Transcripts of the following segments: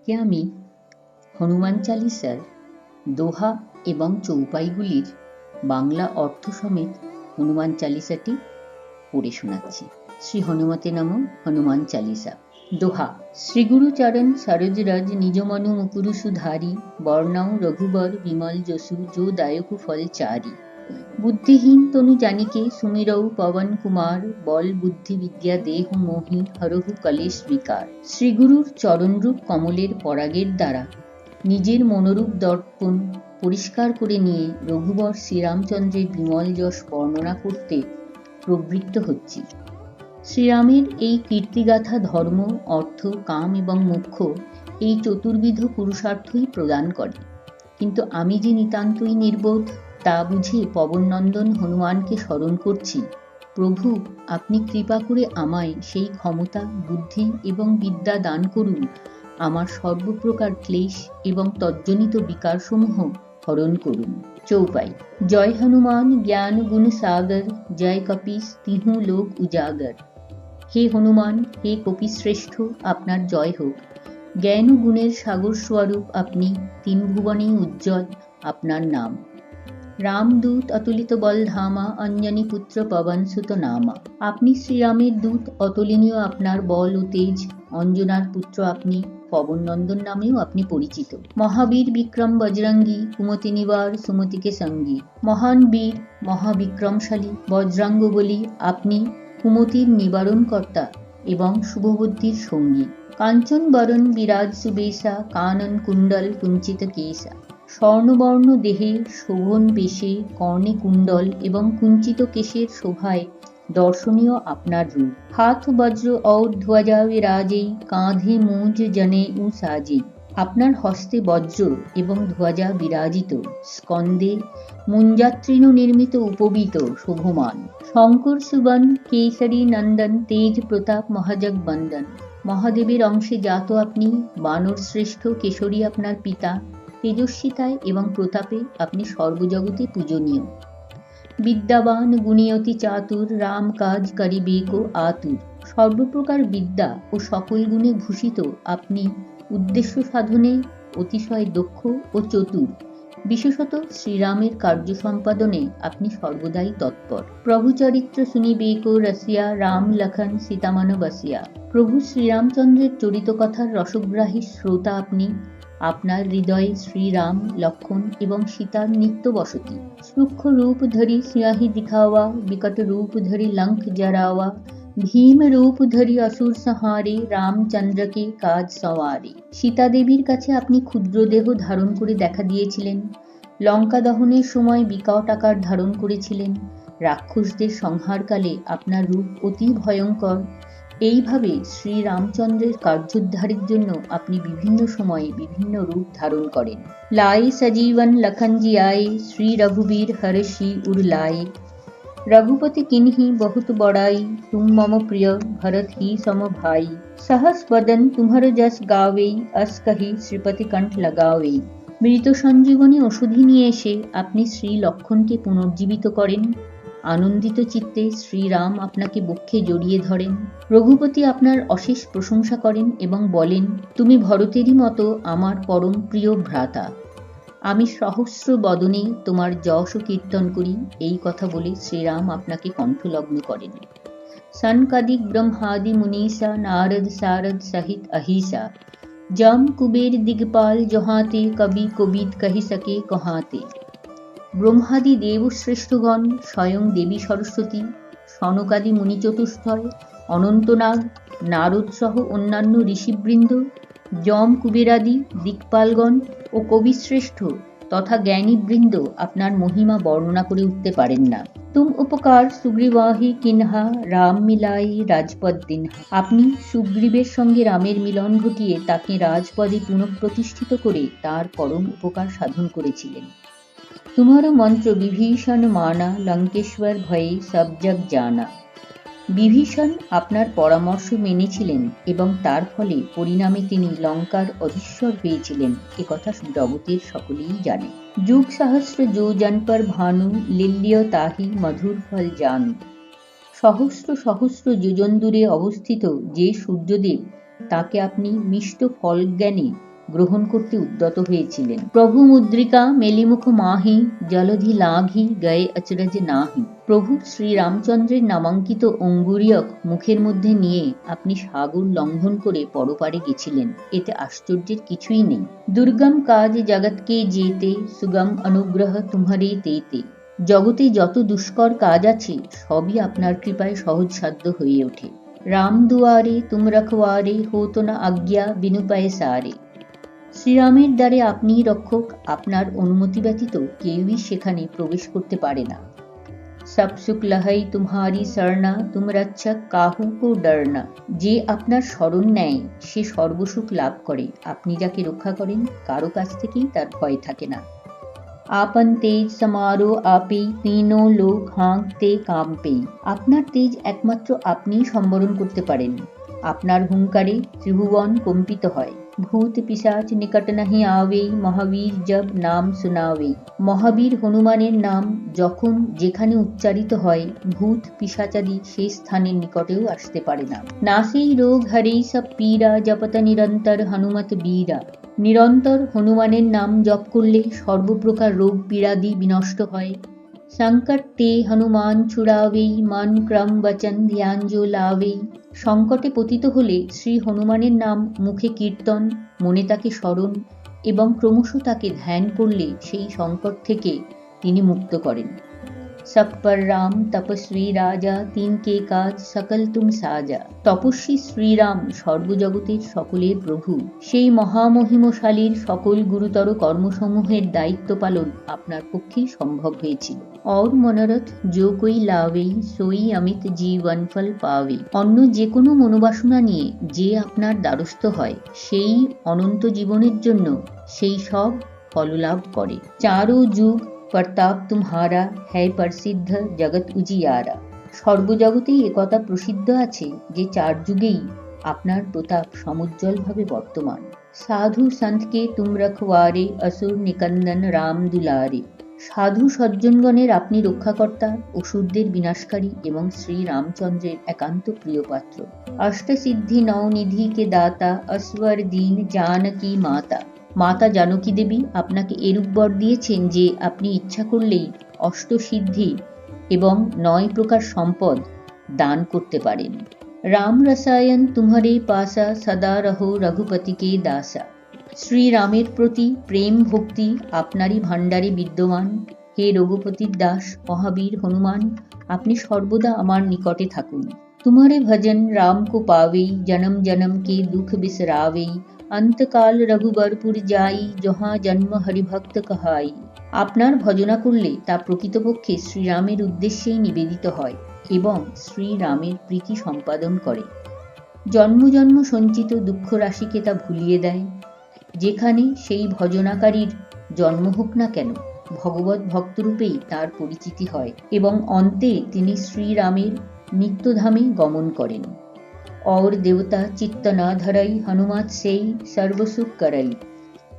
আজকে আমি হনুমান চালিসার দোহা এবং চৌপাইগুলির বাংলা অর্থ সমেত হনুমান চালিসাটি পড়ে শোনাচ্ছি। শ্রী হনুমতে নম। হনুমান চালিসা। দোহা। শ্রী গুরু চরণ সরোজরজ নিজ মনু মুকুরু সুধারি বর্ণাও রঘুবর বিমল যশু जो दायकु फल चारी बुद्धिहीन तनु जानिके सुमिरौ पवन कुमार बल बुद्धि विद्या देह मोहि हरहु कलेश विकार। শ্রীগুরুর চরণরূপ কমলের পরাগের দ্বারা নিজের মনোরূপ দর্পণ পরিষ্কার করে নিয়ে রঘুবর শ্রীরামচন্দ্রের বিমল যশ বর্ণনা করতে প্রবৃত্ত হচ্ছি। শ্রীরামের এই কীর্তিগাথা ধর্ম, অর্থ, কাম এবং মোক্ষ এই চতুর্বিধ পুরুষার্থই প্রদান করে। কিন্তু আমি যে নিতান্তই নির্বোধ তা বুঝে পবননন্দন হনুমানকে স্মরণ করছি। প্রভু, আপনি কৃপা করে আমায় সেই ক্ষমতা, বুদ্ধি এবং বিদ্যা দান করুন, আমার সর্বপ্রকার ক্লেশ এবং তজ্জনিত বিকারসমূহ হরণ করুন। চৌপাই। জয় হনুমান জ্ঞান গুণ সাগর জয় কপিস তিহু লোক উজাগর। হে হনুমান, হে কপিশ্রেষ্ঠ, আপনার জয় হোক। জ্ঞান ও গুণের সাগর স্বরূপ আপনি, তিন ভুবনেই উজ্জ্বল আপনার নাম। রামদূত অতুলিত বল ধামা অঞ্জনী পুত্র পবন সুত নামা। আপনি শ্রীরামের দূত, অতুলনীয় আপনার বল ও তেজ। অঞ্জনার পুত্র আপনি, পবন নন্দন নামেও আপনি পরিচিত। মহাবীর বিক্রম বজরঙ্গী কুমতি নিবার সুমতিকে সঙ্গী। মহান বীর মহাবিক্রমশালী বজ্রাঙ্গ বলি আপনি, কুমতির নিবারণ কর্তা এবং শুভবুদ্ধির সঙ্গী। কাঞ্চন বরণ বিরাজ সুবেশা কানন কুণ্ডল কুঞ্চিত কেশা। স্বর্ণবর্ণ দেহে শোভন বেশে কর্ণে কুণ্ডল এবং কুঞ্চিত কেশের শোভায় দর্শনীয় আপনার রূপ। হাত বজ্র और ধ্বজা বিরাজেই কাঁধে মুজ জনে উ সাজেই। আপনার হস্তে বজ্র এবং ধ্বজা বিরাজিত, স্কন্দে মুঞ্জাতৃণ নির্মিত উপবীত শোভমান। শঙ্কর সুবন কেশরী নন্দন তেজ প্রতাপ মহাজগ বন্দন। মহাদেবের অংশে জাত আপনি, বানর শ্রেষ্ঠ কেশরী আপনার পিতা। তেজস্বিতায় এবং প্রতাপে আপনি সর্বজগতে পূজনীয়। বিদ্যাবান গুণী চাতুর রাম কাজ করিবে কো আতুর। সর্বপ্রকার বিদ্যা ও সকল গুণে ভূষিত আপনি, উদ্দেশ্য সাধনে অতিশয় দক্ষ ও চতুর। বিশেষত শ্রীরামের কার্য সম্পাদনে আপনি সর্বদাই তৎপর। প্রভু চরিত্র শুনিবে কো রসিয়া রাম লখন সীতামন বসিয়া। প্রভু শ্রীরামচন্দ্রের চরিত কথার রসগ্রাহী শ্রোতা আপনি। আপনার হৃদয়ে শ্রীরাম, লক্ষণ এবং সীতার নিত্য বসতি। সূক্ষ্ম রূপ ধরি সিয়াহি দিখাওয়া বিকট রূপ ধরি লঙ্ক জরাওয়া। ভীম রূপ ধরি অসুর সংহারে রামচন্দ্রকে কাজ সওয়ারে। সীতা দেবীর কাছে আপনি ক্ষুদ্র দেহ ধারণ করে দেখা দিয়েছিলেন। লঙ্কা দহনের সময় বিকট আকার ধারণ করেছিলেন। রাক্ষসদের সংহারকালে আপনার রূপ অতি ভয়ঙ্কর। এইভাবে শ্রীরামচন্দ্রের কার্যোদ্ধারের জন্য আপনি বিভিন্ন সময়ে বিভিন্ন রূপ ধারণ করেন। লাই সজীবন লখন জি আয়ে শ্রী রঘুবীর হর্ষি উর লায়ে। रघुपति किन्ही बहुत बड़ाई तुम मम प्रिय भरत ही सम भाई। सहस बदन तुम्हर जस गावे अस कही শ্রীপতি কণ্ঠ लगावे। মৃত সঞ্জীবনী ওষুধি নিয়ে এসে আপনি শ্রী লক্ষণকে পুনর্জীবিত করেন। আনন্দিত চিত্তে শ্রীরাম আপনাকে বক্ষে জড়িয়ে ধরেন। রঘুপতি আপনার অশেষ প্রশংসা করেন এবং বলেন, তুমি ভরতেরই মতো আমার পরম প্রিয় ভ্রাতা। আমি সহস্র বদনে তোমার যশ কীর্তন করি। এই কথা বলে শ্রীরাম আপনাকে কণ্ঠলগ্ন করেন। সনকাদিক ব্রহ্মাদি মুনীষা নারদ সারদ সহিত আহিসা। জম কুবের দিগপাল জহাতে কবি কবিত কহি সকে কহাতে। ব্রহ্মাদি দেবশ্রেষ্ঠগণ, স্বয়ং দেবী সরস্বতী, সনকাদি মুনি চতুষ্টয়, অনন্তনাগ, নারদ সহ অন্যান্য ঋষিবৃন্দ, যম কুবেরাদি দিকপালগণ ও কবিশ্রেষ্ঠ তথা জ্ঞানীবৃন্দ আপনার মহিমা বর্ণনা করে উঠতে পারেন না। তুম উপকার সুগ্রীবাহি কিনহা রাম মিলাই রাজপদ দিনহা। আপনি সুগ্রীবের সঙ্গে রামের মিলন ঘটিয়ে তাকে রাজপদে পুনঃপ্রতিষ্ঠিত করে তার পরম উপকার সাধন করেছিলেন। तुम्हारो मंत्र विभीषण माना लंकेश्वर भये सब जग जाना। বিভীষণ আপনার পরামর্শ মেনেছিলেন এবং তার ফলে পরিণামে তিনি লঙ্কার অধীশ্বর হয়েছিলেন, একথা জগতের সকলেই জানে। যুগ সহস্র যো জন পর ভানু লিল্য তাহি মধুর ফল জানু। সহস্র সহস্র যোজন দূরে অবস্থিত যে সূর্যদেব, তাকে আপনি মিষ্ট ফল জ্ঞানে গ্রহণ করতে উদ্যত হয়েছিলেন। প্রভু মুদ্রিকা মেলিমুখ মাহি জলধি লাঘি গয়ে অচরজ নাহি। প্রভু শ্রীরামচন্দ্রের নামাঙ্কিত অঙ্গুরীয়ক মুখের মধ্যে নিয়ে আপনি সাগর লঙ্ঘন করে পরপারে গেছিলেন, এতে আশ্চর্যের কিছুই নেই। দুর্গম কাজ জগৎকে যেতে সুগম অনুগ্রহ তুমহারে তেতে। জগতে যত দুষ্কর কাজ আছে সবই আপনার কৃপায় সহজসাধ্য হয়ে ওঠে। রাম দুয়ারে তুম রখওয়ারে হত না আজ্ঞা বিনু পায়ে সারে। শ্রীরামের দ্বারে আপনিই রক্ষক, আপনার অনুমতি ব্যতীত কেউই সেখানে প্রবেশ করতে পারে না। সব সুখ লহই তুমহারি শরণা তুম রক্ষক কাহু কো ডরনা। যে আপনার শরণ নেয় সে সর্বসুখ লাভ করে, আপনি যাকে রক্ষা করেন কারো কাছ থেকেই তার ভয় থাকে না। আপন তেজ সমারো আপেই তিনো লোক হাঁকতে কাঁপেই। আপনার তেজ একমাত্র আপনিই সম্বরণ করতে পারেন। আপনার হুঙ্কারে ত্রিভুবন কম্পিত হয়। ভূত পিশাচ নিকট নাহি আবেই মহাবীর জব নাম শুনাবেই। মহাবীর হনুমানের নাম যখন যেখানে উচ্চারিত হয় ভূত পিশাচাদি সেই স্থানের নিকটেও আসতে পারে না। নাসেই রোগ হরেই সব পীরা জপত নিরন্তর হনুমত বীরা। নিরন্তর হনুমানের নাম জপ করলে সর্বপ্রকার রোগ পীড়াদি বিনষ্ট হয়। সংকট তে হনুমান ছুড়াবেই মন ক্রম বচন ধ্যান জো লাবেই। সংকটে পতিত হলে শ্রী হনুমানের নাম মুখে কীর্তন, মনে তাকে স্মরণ এবং ক্রমশ তাকে ধ্যান করলে সেই সংকট থেকে তিনি মুক্ত করেন। সব পর রাম তপস্বী রাজা তিন কে কাজ সকল তুম সাজা। তপস্বী শ্রীরাম সর্বজগতের সকলের প্রভু, সেই মহামহিমশালীর সকল গুরুতর কর্মসমূহের দায়িত্ব পালন আপনার পক্ষেই সম্ভব হয়েছিল। और মনোরথ जो कोई लावे सोई अमित जीवन फल पावे। অন্য যে কোনো মনোবাসনা নিয়ে যে আপনার দ্বারস্থ হয় সেই অনন্ত জীবনের জন্য সেই সব ফললাভ করে। চারো যুগ প্রতাপ তুমহারা হ্যায় প্রসিদ্ধ জগৎ উজিয়ারা। সর্বজগতেই একথা প্রসিদ্ধ আছে যে চার যুগেই আপনার প্রতাপ সমুজ্জ্বলভাবে বর্তমান। সাধু সন্তকে তুম রখওয়ারে অসুর নিকন্দন রাম দুলারে। সাধু সজ্জনগণের আপনি রক্ষাকর্তা, অসুরদের বিনাশকারী এবং শ্রী রামচন্দ্রের একান্ত প্রিয় পাত্র। অষ্টসিদ্ধি নবনিধি কে দাতা অস্বর দীন জানকী মাতা। মাতা জানকী দেবী আপনাকে এরূপ বর দিয়েছেন যে আপনি ইচ্ছা করলেই অষ্টসিদ্ধি এবং 9 প্রকার সম্পদ দান করতে পারেন। রাম রসায়ন তুমহারে পাসা সদা রহো রঘুপতি কে দাসা। শ্রীরামের প্রতি প্রেম ভক্তি আপনারই ভাণ্ডারে বিদ্যমান। হে রঘুপতির দাস মহাবীর হনুমান, আপনি সর্বদা আমার নিকটে থাকুন। तुम्हारे भजन राम को पावेई जन्म जन्म के दुख बिसरावेई। अंतकाल रघुबरपुर जाई जहाँ जन्म हरिभक्त कहाई। আপনার ভজনা করলে তা প্রকৃতপক্ষে শ্রীরামের উদ্দেশ্যেই নিবেদিত হয় এবং শ্রীরামের প্রীতি সম্পাদন করে। জন্ম জন্ম সঞ্চিত দুঃখ রাশিকে তা ভুলিয়ে দেয়। যেখানে সেই ভজনাকারীর জন্ম হোক না কেন ভগবত ভক্তরূপেই তার পরিচিতি হয় এবং অন্তে তিনি শ্রীরামের নিত্যধামে গমন করেন। और দেবতা চিত্ত না ধরাই হনুমাত সেই সর্বসুখ করাই।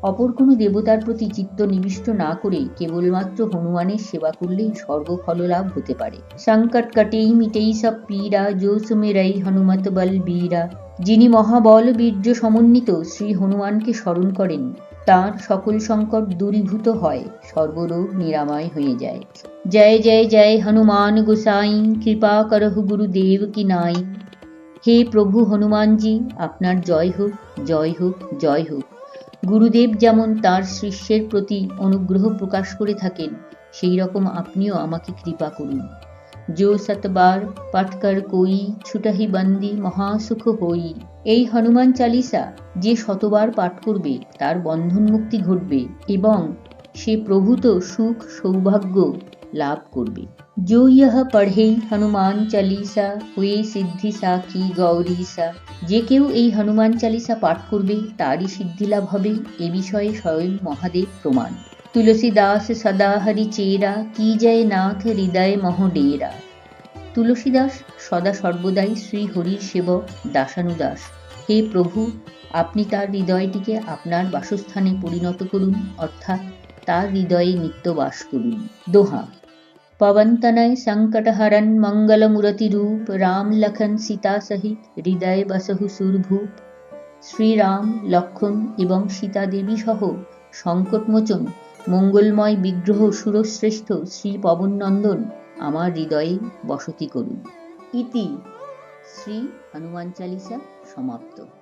অপর কোনো দেবতার প্রতি চিত্ত নিবিষ্ট না করে কেবলমাত্র হনুমানের সেবা করলেই সর্বফল লাভ হতে পারে। সংকট কটেই মিটেই সব পীড়া जो सुमिरई हनुमत बल बीरा। যিনি মহাবল বীর্য সমন্বিত শ্রী হনুমানকে স্মরণ করেন তার সকল সংকট দূরীভূত হয়, সর্বরোগ নিরাময় হয়ে যায়। জয় জয় জয় হনুমান গোসাই কৃপা করহু গুরুদেব কি নাই। হে প্রভু হনুমানজি, আপনার জয় হোক জয় হোক জয় হোক। গুরুদেব যেমন তার শিষ্যের প্রতি অনুগ্রহ প্রকাশ করে থাকেন সেই রকম আপনিও আমাকে কৃপা করুন। जो सतबार पठकर कोई छुटहि बंदी মহাসুখ হই। এই হনুমান চালিসা যে শতবার পাঠ করবে তার বন্ধন মুক্তি ঘটবে এবং সে প্রভূত সুখ সৌভাগ্য লাভ করবে। जो यह पढ़े हनुमान चालीसा हुए सिद्धि साखी गौरीसा। যে কেউ এই হনুমান চালিসা পাঠ করবে তারই সিদ্ধি লাভ হবে, এ বিষয়ে স্বয়ং মহাদেব প্রমাণ। তুলসীদাস সদা হরি চেরা কি জয় নাথ হৃদয় মহ ডেরা। তুলসীদাস সদা সর্বদাই শ্রী হরির সেবক দাসানুদাস। হে প্রভু, আপনি তার হৃদয়টিকে আপনার বাসস্থানে পরিণত করুন, অর্থাৎ তার হৃদয়ে নিত্য বাস করুন। দোহা। पवन तनय संकट हरन मंगल मूर्ति रूप राम लखन सीता सहित हृदय बसहु सुरभूप। শ্রীরাম, লক্ষ্মণ এবং সীতা দেবী সহ সংকটমোচন মঙ্গলময় বিগ্রহ সুরশ্রেষ্ঠ শ্রী পবননন্দন আমার হৃদয়ে বসতি করুন। ইতি শ্রী হনুমান চালিসা সমাপ্ত।